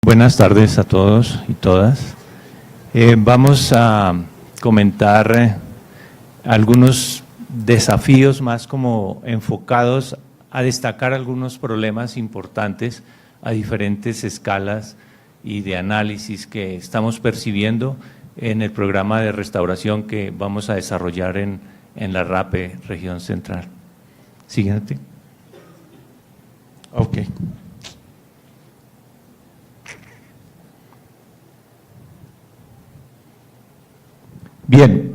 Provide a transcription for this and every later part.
Buenas tardes a todos y todas. Vamos a comentar algunos desafíos más como enfocados a destacar algunos problemas importantes a diferentes escalas y de análisis que estamos percibiendo en el programa de restauración que vamos a desarrollar en la RAPE Región Central. Siguiente. Ok. Bien,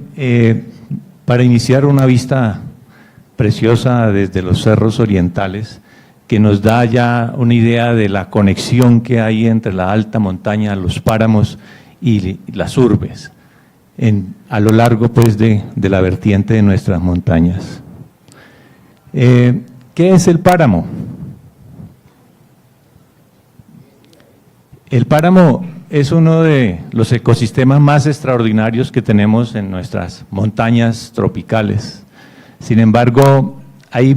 para iniciar una vista preciosa desde los cerros orientales, que nos da ya una idea de la conexión que hay entre la alta montaña, los páramos y las urbes, a lo largo pues de la vertiente de nuestras montañas. ¿Qué es el páramo? El páramo es uno de los ecosistemas más extraordinarios que tenemos en nuestras montañas tropicales. Sin embargo, hay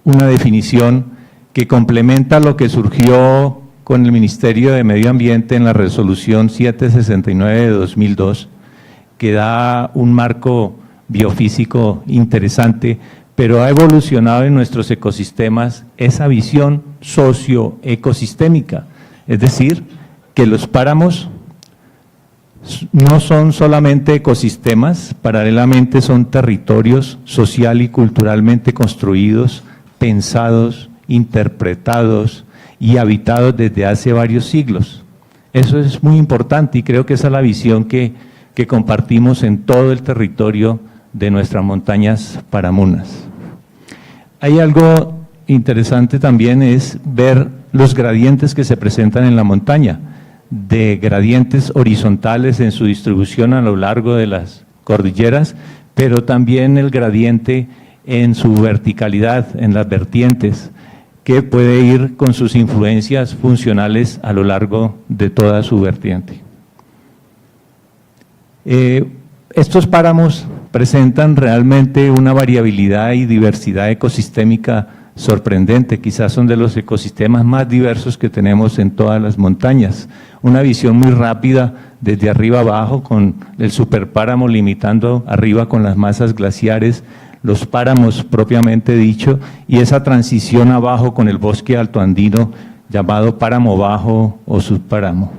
una definición que complementa lo que surgió con el Ministerio de Medio Ambiente en la resolución 769 de 2002, que da un marco biofísico interesante, pero ha evolucionado en nuestros ecosistemas esa visión socioecosistémica, es decir, que los páramos no son solamente ecosistemas, paralelamente son territorios social y culturalmente construidos, pensados, interpretados y habitados desde hace varios siglos. Eso es muy importante y creo que esa es la visión que compartimos en todo el territorio de nuestras montañas paramunas. Hay algo interesante también, es ver los gradientes que se presentan en la montaña, de gradientes horizontales en su distribución a lo largo de las cordilleras, pero también el gradiente en su verticalidad, en las vertientes, que puede ir con sus influencias funcionales a lo largo de toda su vertiente. Estos páramos presentan realmente una variabilidad y diversidad ecosistémica sorprendente, quizás son de los ecosistemas más diversos que tenemos en todas las montañas. Una visión muy rápida desde arriba abajo, con el superpáramo limitando arriba con las masas glaciares, los páramos propiamente dicho, y esa transición abajo con el bosque altoandino llamado páramo bajo o subpáramo.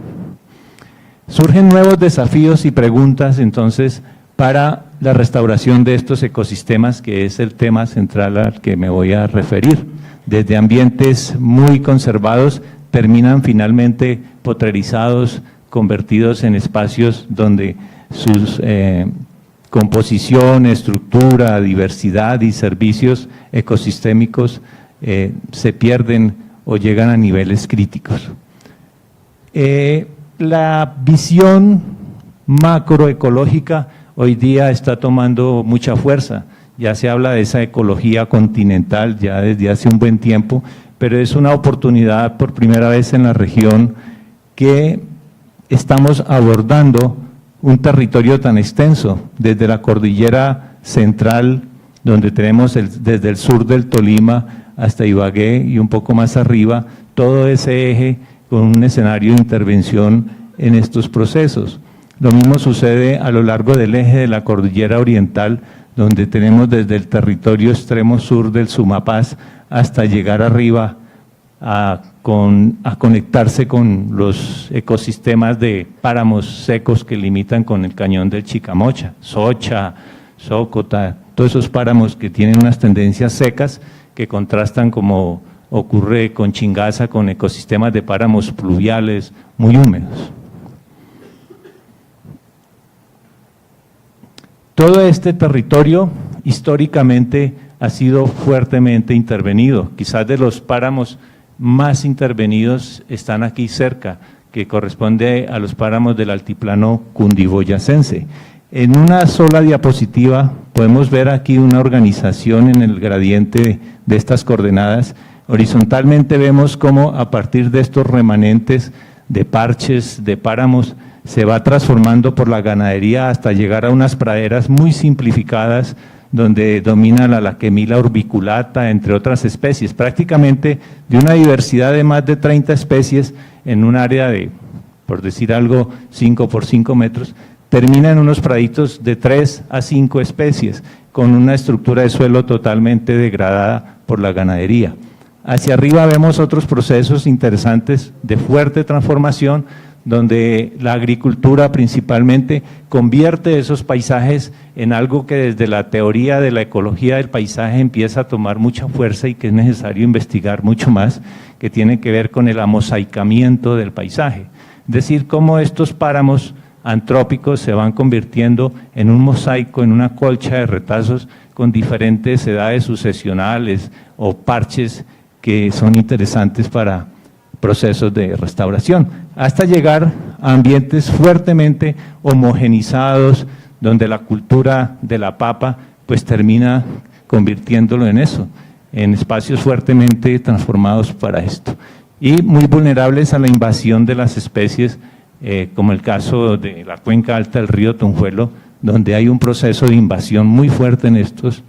Surgen nuevos desafíos y preguntas entonces para la restauración de estos ecosistemas, que es el tema central al que me voy a referir. Desde ambientes muy conservados terminan finalmente potrerizados, convertidos en espacios donde sus composición, estructura, diversidad y servicios ecosistémicos se pierden o llegan a niveles críticos. La visión macroecológica hoy día está tomando mucha fuerza. Ya se habla de esa ecología continental ya desde hace un buen tiempo, pero es una oportunidad por primera vez en la región que estamos abordando un territorio tan extenso, desde la cordillera central, donde tenemos desde el sur del Tolima hasta Ibagué y un poco más arriba, todo ese eje con un escenario de intervención en estos procesos. Lo mismo sucede a lo largo del eje de la cordillera oriental, donde tenemos desde el territorio extremo sur del Sumapaz hasta llegar arriba a conectarse con los ecosistemas de páramos secos que limitan con el cañón del Chicamocha, Socha, Sócota, todos esos páramos que tienen unas tendencias secas que contrastan, como ocurre con Chingaza, con ecosistemas de páramos pluviales muy húmedos. Todo este territorio históricamente ha sido fuertemente intervenido. Quizás de los páramos más intervenidos están aquí cerca, que corresponde a los páramos del altiplano cundiboyacense. En una sola diapositiva podemos ver aquí una organización en el gradiente de estas coordenadas. Horizontalmente vemos cómo a partir de estos remanentes de parches, de páramos, se va transformando por la ganadería hasta llegar a unas praderas muy simplificadas, donde domina la laquemila urbiculata, entre otras especies, prácticamente de una diversidad de más de 30 especies en un área de por decir algo, 5 por 5 metros, termina en unos praditos de 3 a 5 especies, con una estructura de suelo totalmente degradada por la ganadería. Hacia arriba vemos otros procesos interesantes de fuerte transformación, donde la agricultura principalmente convierte esos paisajes en algo que desde la teoría de la ecología del paisaje empieza a tomar mucha fuerza y que es necesario investigar mucho más, que tiene que ver con el amosaicamiento del paisaje. Es decir, cómo estos páramos antrópicos se van convirtiendo en un mosaico, en una colcha de retazos con diferentes edades sucesionales o parches que son interesantes para procesos de restauración, hasta llegar a ambientes fuertemente homogenizados, donde la cultura de la papa pues termina convirtiéndolo en eso, en espacios fuertemente transformados para esto, y muy vulnerables a la invasión de las especies, como el caso de la cuenca alta del río Tunjuelo, donde hay un proceso de invasión muy fuerte en estos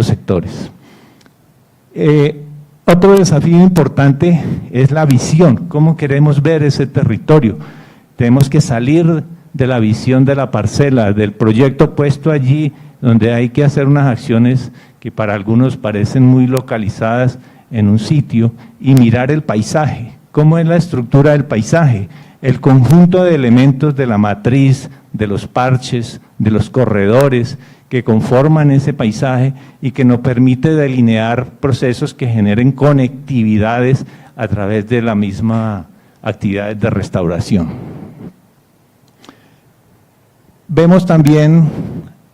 sectores. Otro desafío importante es la visión, cómo queremos ver ese territorio. Tenemos que salir de la visión de la parcela, del proyecto puesto allí, donde hay que hacer unas acciones que para algunos parecen muy localizadas en un sitio, y mirar el paisaje, cómo es la estructura del paisaje, el conjunto de elementos de la matriz, de los parches, de los corredores, que conforman ese paisaje y que nos permite delinear procesos que generen conectividades a través de la misma actividad de restauración. Vemos también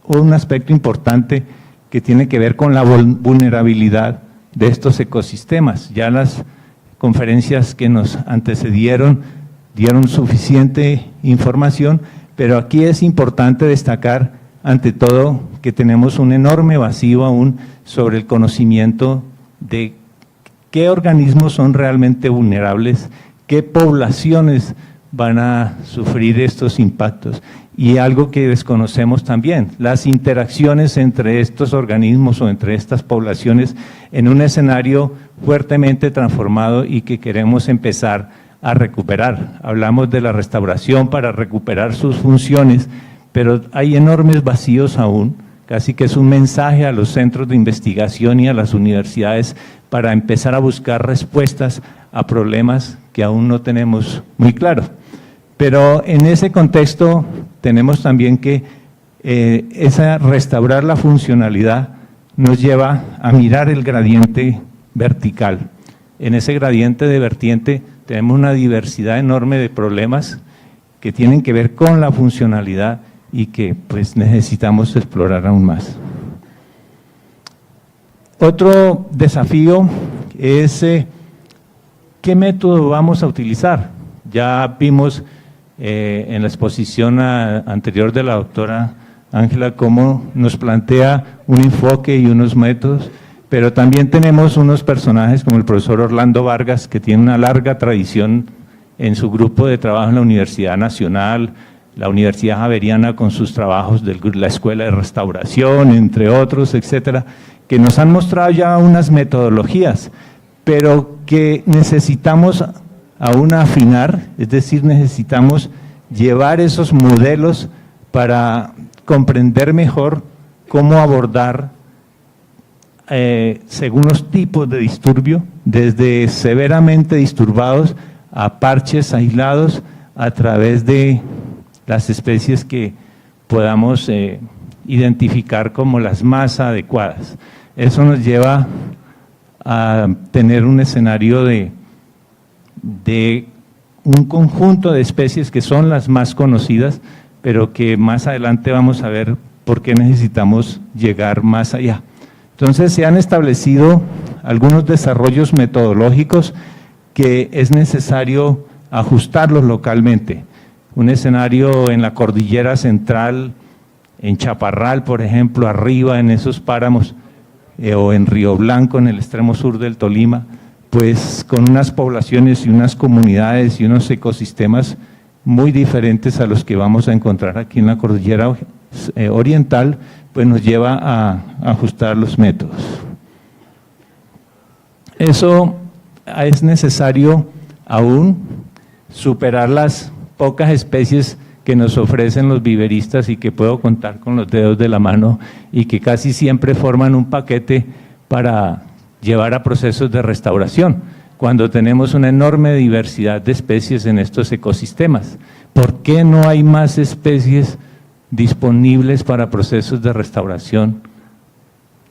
un aspecto importante que tiene que ver con la vulnerabilidad de estos ecosistemas. Ya las conferencias que nos antecedieron dieron suficiente información, pero aquí es importante destacar ante todo que tenemos un enorme vacío aún sobre el conocimiento de qué organismos son realmente vulnerables, qué poblaciones van a sufrir estos impactos, y algo que desconocemos también, las interacciones entre estos organismos o entre estas poblaciones en un escenario fuertemente transformado y que queremos empezar a recuperar. Hablamos de la restauración para recuperar sus funciones, pero hay enormes vacíos aún, casi que es un mensaje a los centros de investigación y a las universidades para empezar a buscar respuestas a problemas que aún no tenemos muy claros. Pero en ese contexto tenemos también que restaurar la funcionalidad nos lleva a mirar el gradiente vertical. En ese gradiente de vertiente tenemos una diversidad enorme de problemas que tienen que ver con la funcionalidad y que pues necesitamos explorar aún más. Otro desafío es ¿qué método vamos a utilizar? Ya vimos en la exposición anterior de la doctora Ángela cómo nos plantea un enfoque y unos métodos, pero también tenemos unos personajes como el profesor Orlando Vargas, que tiene una larga tradición en su grupo de trabajo en la Universidad Nacional, la Universidad Javeriana con sus trabajos de la Escuela de Restauración, entre otros, etcétera, que nos han mostrado ya unas metodologías, pero que necesitamos aún afinar, es decir, necesitamos llevar esos modelos para comprender mejor cómo abordar según los tipos de disturbio, desde severamente disturbados a parches aislados a través de las especies que podamos identificar como las más adecuadas. Eso nos lleva a tener un escenario de un conjunto de especies que son las más conocidas, pero que más adelante vamos a ver por qué necesitamos llegar más allá. Entonces se han establecido algunos desarrollos metodológicos que es necesario ajustarlos localmente. Un escenario en la cordillera central, en Chaparral, por ejemplo, arriba en esos páramos, o en Río Blanco, en el extremo sur del Tolima, pues con unas poblaciones y unas comunidades y unos ecosistemas muy diferentes a los que vamos a encontrar aquí en la cordillera oriental, pues nos lleva a ajustar los métodos. Eso es necesario aún superar las pocas especies que nos ofrecen los viveristas y que puedo contar con los dedos de la mano y que casi siempre forman un paquete para llevar a procesos de restauración, cuando tenemos una enorme diversidad de especies en estos ecosistemas. ¿Por qué no hay más especies disponibles para procesos de restauración?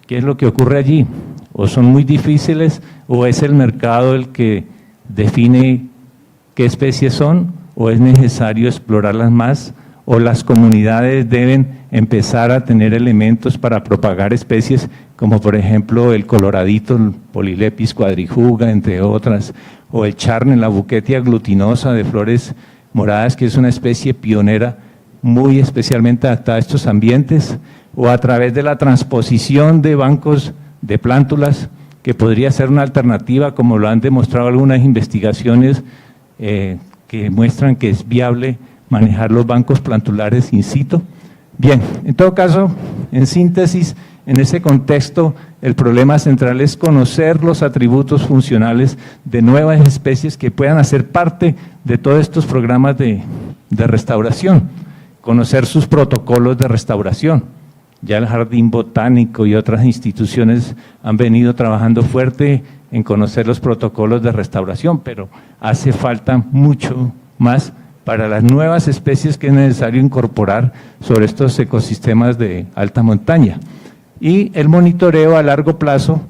¿Qué es lo que ocurre allí? ¿O son muy difíciles o es el mercado el que define qué especies son, o es necesario explorarlas más, o las comunidades deben empezar a tener elementos para propagar especies como por ejemplo el coloradito, el Polylepis quadrijuga, entre otras, o el charne, la Bucketia glutinosa de flores moradas, que es una especie pionera muy especialmente adaptada a estos ambientes, o a través de la transposición de bancos de plántulas, que podría ser una alternativa, como lo han demostrado algunas investigaciones que muestran que es viable manejar los bancos plantulares in situ. Bien, en todo caso, en síntesis, en ese contexto, el problema central es conocer los atributos funcionales de nuevas especies que puedan hacer parte de todos estos programas de restauración, conocer sus protocolos de restauración. Ya el Jardín Botánico y otras instituciones han venido trabajando fuerte en conocer los protocolos de restauración, pero hace falta mucho más para las nuevas especies que es necesario incorporar sobre estos ecosistemas de alta montaña. Y el monitoreo a largo plazo,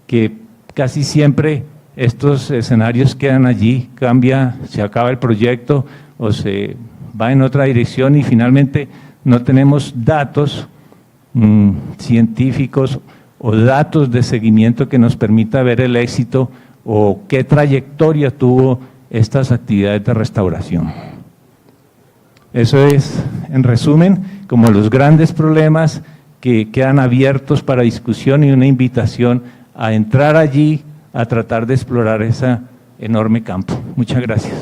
que casi siempre estos escenarios quedan allí, cambia, se acaba el proyecto o se va en otra dirección y finalmente no tenemos datos científicos o datos de seguimiento que nos permita ver el éxito o qué trayectoria tuvo estas actividades de restauración. Eso es, en resumen, como los grandes problemas que quedan abiertos para discusión y una invitación a entrar allí a tratar de explorar ese enorme campo. Muchas gracias.